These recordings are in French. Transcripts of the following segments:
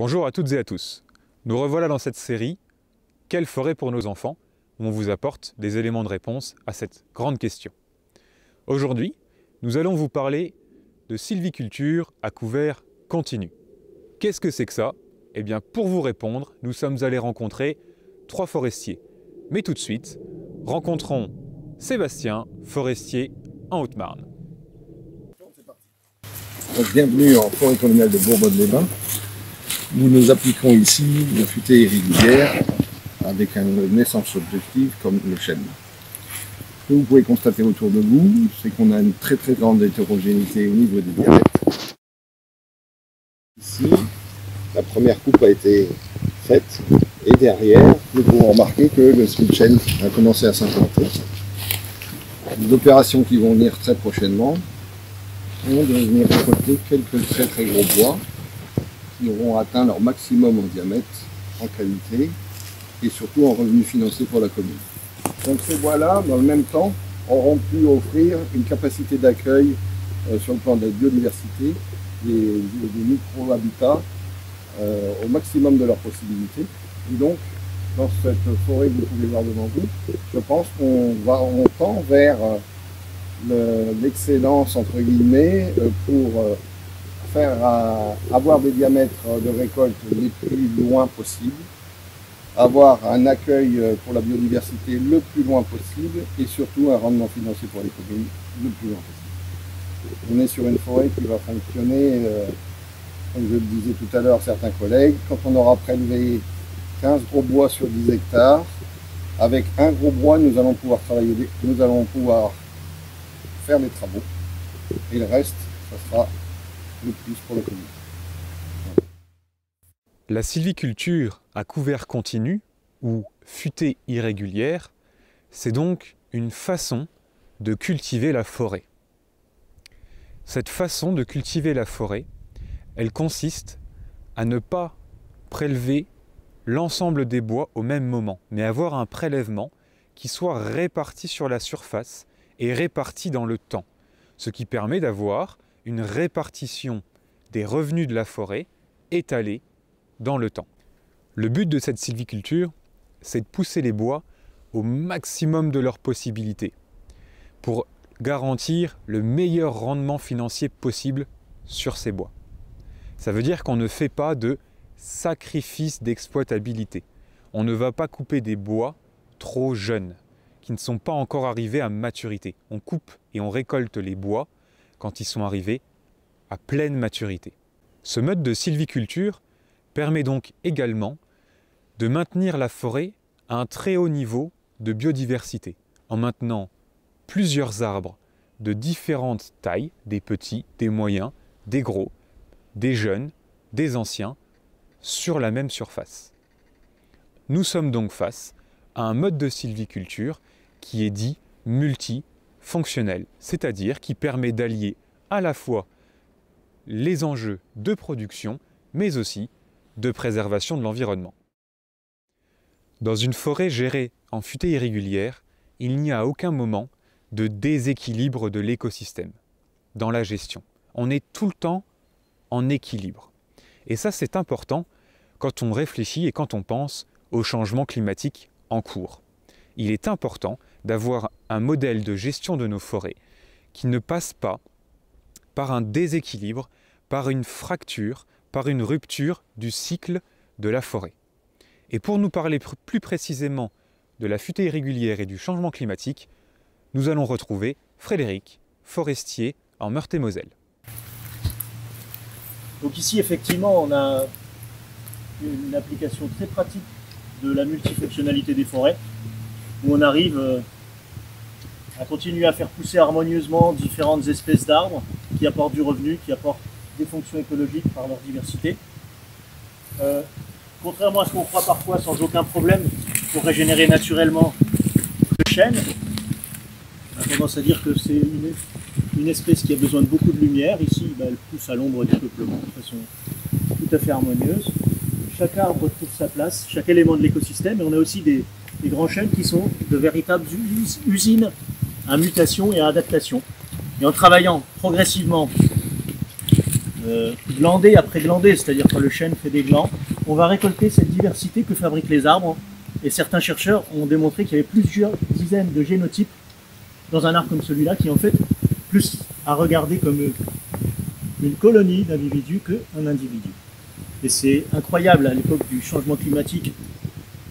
Bonjour à toutes et à tous. Nous revoilà dans cette série « Quelle forêt pour nos enfants ?», où on vous apporte des éléments de réponse à cette grande question. Aujourd'hui, nous allons vous parler de sylviculture à couvert continu. Qu'est-ce que c'est que ça? Eh bien, pour vous répondre, nous sommes allés rencontrer 3 forestiers. Mais tout de suite, rencontrons Sébastien, forestier en Haute-Marne. Bienvenue en forêt communale de Bourbonne-les-Bains, où nous appliquons ici la futaies irrégulière avec une essence objective comme le chêne. Ce que vous pouvez constater autour de vous, c'est qu'on a une très grande hétérogénéité au niveau des diamètres. Ici, la première coupe a été faite et derrière, nous pouvons remarquer que le sweet chêne a commencé à s'implanter. Des opérations qui vont venir très prochainement vont de venir récolter quelques très gros bois qui auront atteint leur maximum en diamètre, en qualité et surtout en revenus financiers pour la commune. Donc ces bois-là, dans le même temps, auront pu offrir une capacité d'accueil sur le plan de la biodiversité, des micro-habitats au maximum de leurs possibilités. Et donc, dans cette forêt que vous pouvez voir devant vous, je pense qu'on tend vers l'excellence entre guillemets pour faire avoir des diamètres de récolte les plus loin possible, avoir un accueil pour la biodiversité le plus loin possible et surtout un rendement financier pour les communes le plus loin possible. On est sur une forêt qui va fonctionner, comme je le disais tout à l'heure à certains collègues, quand on aura prélevé 15 gros bois sur 10 hectares, avec un gros bois nous allons pouvoir travailler, nous allons pouvoir faire les travaux et le reste, ça sera le plus pour la commune. La sylviculture à couvert continu ou futaies irrégulière, c'est donc une façon de cultiver la forêt. Cette façon de cultiver la forêt, elle consiste à ne pas prélever l'ensemble des bois au même moment, mais avoir un prélèvement qui soit réparti sur la surface et réparti dans le temps, ce qui permet d'avoir une répartition des revenus de la forêt étalée dans le temps. Le but de cette sylviculture, c'est de pousser les bois au maximum de leurs possibilités pour garantir le meilleur rendement financier possible sur ces bois. Ça veut dire qu'on ne fait pas de sacrifice d'exploitabilité. On ne va pas couper des bois trop jeunes, qui ne sont pas encore arrivés à maturité. On coupe et on récolte les bois quand ils sont arrivés à pleine maturité. Ce mode de sylviculture permet donc également de maintenir la forêt à un très haut niveau de biodiversité, en maintenant plusieurs arbres de différentes tailles, des petits, des moyens, des gros, des jeunes, des anciens, sur la même surface. Nous sommes donc face à un mode de sylviculture qui est dit multifonctionnel, c'est-à-dire qui permet d'allier à la fois les enjeux de production, mais aussi de préservation de l'environnement. Dans une forêt gérée en futaies irrégulières, il n'y a à aucun moment de déséquilibre de l'écosystème dans la gestion. On est tout le temps en équilibre. Et ça, c'est important quand on réfléchit et quand on pense au changement climatique en cours. Il est important d'avoir un modèle de gestion de nos forêts qui ne passe pas par un déséquilibre, par une fracture, par une rupture du cycle de la forêt. Et pour nous parler plus précisément de la futaies irrégulière et du changement climatique, nous allons retrouver Frédéric, forestier en Meurthe-et-Moselle. Donc ici, effectivement, on a une application très pratique de la multifonctionnalité des forêts, où on arrive à continuer à faire pousser harmonieusement différentes espèces d'arbres qui apportent du revenu, qui apportent des fonctions écologiques par leur diversité. Contrairement à ce qu'on croit parfois, sans aucun problème, pour régénérer naturellement le chêne, on a tendance à dire que c'est une espèce qui a besoin de beaucoup de lumière. Ici, elle pousse à l'ombre du peuplement de façon tout à fait harmonieuse. Chaque arbre trouve sa place, chaque élément de l'écosystème, et on a aussi des grands chênes qui sont de véritables usines à mutation et à adaptation. Et en travaillant progressivement glandé après glandé, c'est-à-dire quand le chêne fait des glands, on va récolter cette diversité que fabriquent les arbres. Et certains chercheurs ont démontré qu'il y avait plusieurs dizaines de génotypes dans un arbre comme celui-là, qui est en fait plus à regarder comme une colonie d'individus qu'un individu. Et c'est incroyable à l'époque du changement climatique,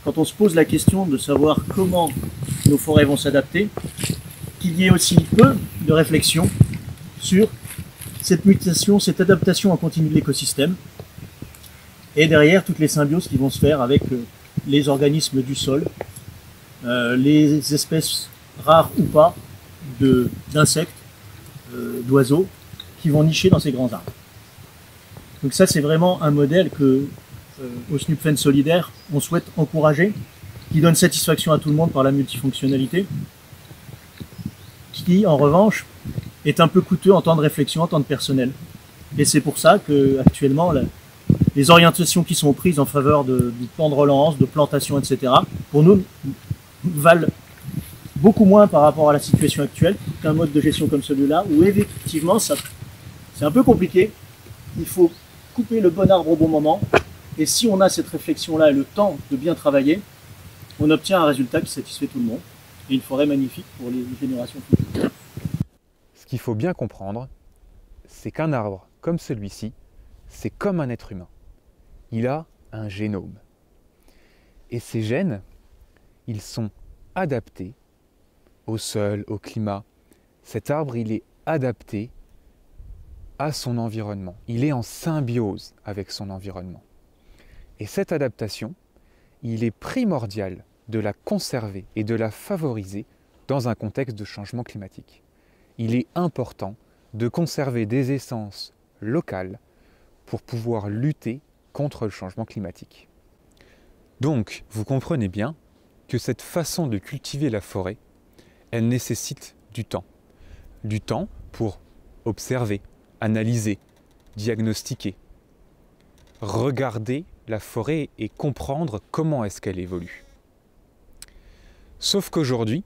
quand on se pose la question de savoir comment nos forêts vont s'adapter, qu'il y ait aussi peu de réflexion sur cette mutation, cette adaptation en continu de l'écosystème, et derrière toutes les symbioses qui vont se faire avec les organismes du sol, les espèces rares ou pas d'insectes, d'oiseaux, qui vont nicher dans ces grands arbres. Donc ça, c'est vraiment un modèle que, au SNUPFEN Solidaire, on souhaite encourager, qui donne satisfaction à tout le monde par la multifonctionnalité, qui, en revanche, est un peu coûteux en temps de réflexion, en temps de personnel. Et c'est pour ça que, actuellement, les orientations qui sont prises en faveur du plan de relance, de plantation, etc., pour nous, valent beaucoup moins par rapport à la situation actuelle qu'un mode de gestion comme celui-là, où effectivement, c'est un peu compliqué. Il faut couper le bon arbre au bon moment. Et si on a cette réflexion-là et le temps de bien travailler, on obtient un résultat qui satisfait tout le monde. Et une forêt magnifique pour les générations futures. Ce qu'il faut bien comprendre, c'est qu'un arbre comme celui-ci, c'est comme un être humain. Il a un génome. Et ces gènes, ils sont adaptés au sol, au climat. Cet arbre, il est adapté à son environnement. Il est en symbiose avec son environnement. Et cette adaptation, il est primordial de la conserver et de la favoriser dans un contexte de changement climatique. Il est important de conserver des essences locales pour pouvoir lutter contre le changement climatique. Donc, vous comprenez bien que cette façon de cultiver la forêt, elle nécessite du temps. Du temps pour observer, analyser, diagnostiquer, regarder la forêt et comprendre comment est-ce qu'elle évolue. Sauf qu'aujourd'hui,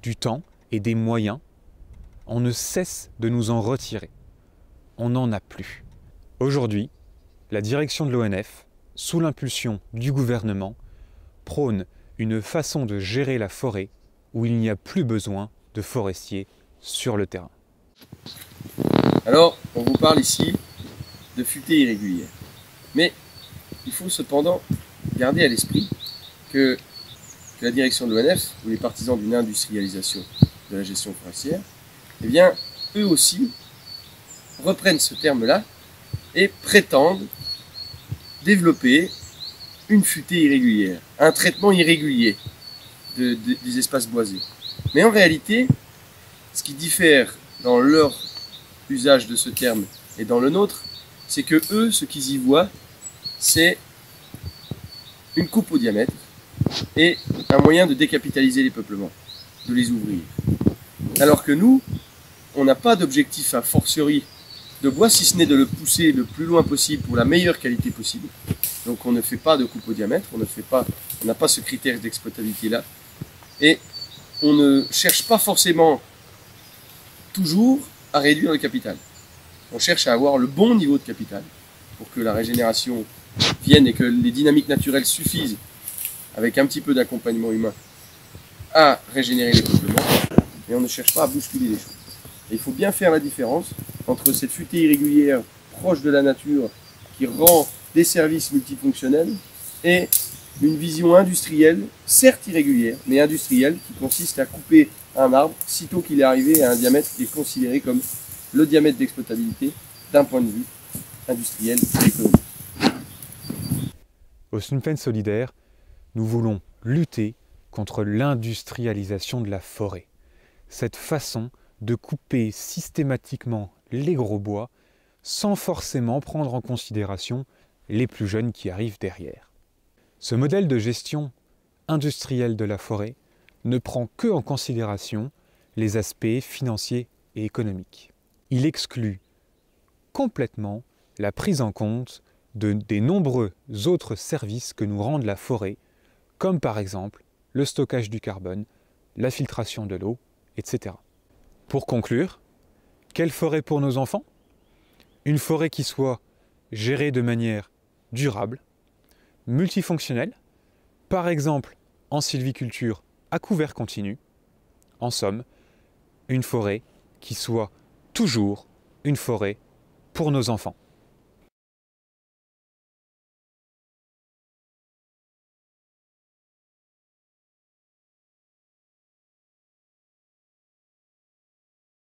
du temps et des moyens, on ne cesse de nous en retirer. On n'en a plus. Aujourd'hui, la direction de l'ONF, sous l'impulsion du gouvernement, prône une façon de gérer la forêt où il n'y a plus besoin de forestiers sur le terrain. Alors, on vous parle ici de futaies irrégulières. Mais il faut cependant garder à l'esprit que la direction de l'ONF, ou les partisans d'une industrialisation de la gestion forestière, eh bien, eux aussi reprennent ce terme-là et prétendent développer une futaie irrégulière, un traitement irrégulier des espaces boisés. Mais en réalité, ce qui diffère dans leur usage de ce terme et dans le nôtre, c'est que eux, ce qu'ils y voient, c'est une coupe au diamètre et un moyen de décapitaliser les peuplements, de les ouvrir. Alors que nous, on n'a pas d'objectif a fortiori de bois, si ce n'est de le pousser le plus loin possible pour la meilleure qualité possible. Donc on ne fait pas de coupe au diamètre, on n'a pas ce critère d'exploitabilité-là. Et on ne cherche pas forcément toujours à réduire le capital. On cherche à avoir le bon niveau de capital pour que la régénération vienne et que les dynamiques naturelles suffisent, avec un petit peu d'accompagnement humain, à régénérer les peuplements. Et on ne cherche pas à bousculer les choses. Et il faut bien faire la différence entre cette futaie irrégulière proche de la nature qui rend des services multifonctionnels et une vision industrielle, certes irrégulière, mais industrielle, qui consiste à couper un arbre sitôt qu'il est arrivé à un diamètre qui est considéré comme le diamètre d'exploitabilité d'un point de vue industriel et économique. Au SNUPFEN Solidaire, nous voulons lutter contre l'industrialisation de la forêt. Cette façon de couper systématiquement les gros bois sans forcément prendre en considération les plus jeunes qui arrivent derrière. Ce modèle de gestion industrielle de la forêt ne prend que en considération les aspects financiers et économiques. Il exclut complètement la prise en compte des nombreux autres services que nous rend la forêt, comme par exemple le stockage du carbone, la filtration de l'eau, etc. Pour conclure, quelle forêt pour nos enfants? une forêt qui soit gérée de manière durable, multifonctionnelle, par exemple en sylviculture à couvert continu. En somme, une forêt qui soit toujours une forêt pour nos enfants.